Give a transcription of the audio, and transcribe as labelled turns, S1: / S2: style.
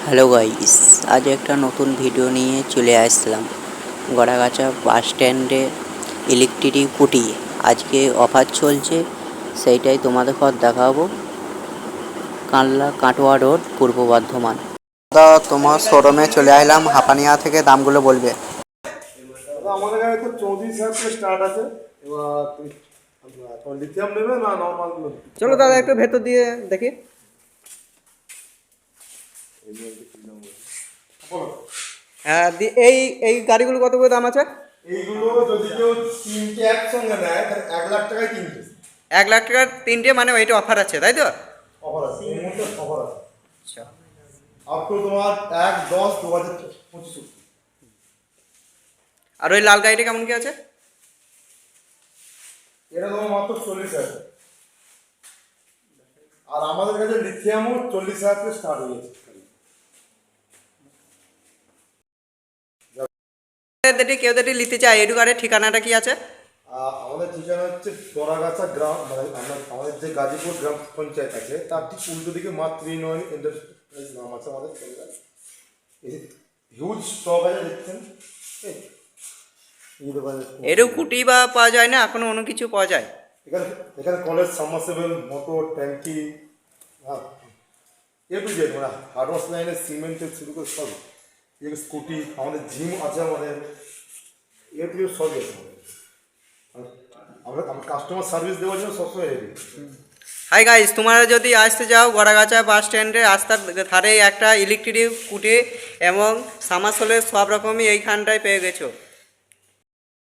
S1: Hello guys, আজ একটা নতুন ভিডিও নিয়ে চলে আসলাম। গড়াগাছা বাস স্ট্যান্ডে ইলেকট্রিক স্কুটি আজকে অফার চলছে, সেইটাই তোমাদের পর দেখাবো। কানলা কাটোয়া রোড, পূর্ব বর্ধমান। দাদা, তোমার শোরুমে চলে আসলাম, হাপানিয়া থেকে দামগুলো বলবে।
S2: আমাদের কাছে তো 34,000 থেকে স্টার্ট আছে। এবার লিথিয়াম নেবে না নর্মাল?
S3: চলো দাদা একটু ভেতর দিয়ে দেখি। হ্যাঁ, এই এই গাড়িগুলো কত করে দাম আছে?
S2: এইগুলো যদি কেউ তিনটে একসঙ্গে নেয় তাহলে 1,00,000 টাকায় তিনটে।
S3: 1 লাখ টাকার তিনটে, মানে ওইটা অফার আছে তাই তো?
S2: অফার আছে, এই মুহূর্তে অফার আছে।
S3: আচ্ছা,
S2: আপ টু তোমার 1/10/2025।
S3: আর ওই লাল গাড়িটা কেমন কি আছে?
S2: এটা তোমার মাত্র 40,000। আর আমাদের কাছে লিথিয়ামও 40,000 থেকে স্টার্ট হয়ে গেছে।
S3: কেউ যদি নিতে চায়, এডুকারের ঠিকানাটা কি আছে?
S2: আমাদের ঠিকানা হচ্ছে গড়াগাছা গ্রাম, মানে আমাদের যে গাজীপুর গ্রাম পঞ্চায়েত আছে তার ঠিক উল্টো দিকে মাতৃনয় এন্টারপ্রাইজ নাম আছে আমাদের। হিউজ স্টক আছে, দেখছেন এই দোকানে।
S3: এরও কুটি বা পাওয়া যায় না, এখনো অন্য কিছু পাওয়া যায়?
S2: এখানে এখানে কলেজ, সাবমার্সিবল, মোটর, ট্যাঙ্কি, এ টু জেড, মানে হার্ডওয়ার্স লাইনের সিমেন্টের শুরু করে সব। স্কুটি, আমাদের জিম আছে, আমাদের এ টু জেড সবই আছে আমাদের। আমরা কাস্টমার সার্ভিস দেওয়ার জন্য সবসময় রেডি।
S3: হাই গাইস, তোমরা যদি আসতে যাও গড়াগাছা বাস স্ট্যান্ডে, রাস্তার ধারে একটা ইলেকট্রিক স্কুটি এবং সামারসোলের সব রকমই এইখানটায় পেয়ে গেছো।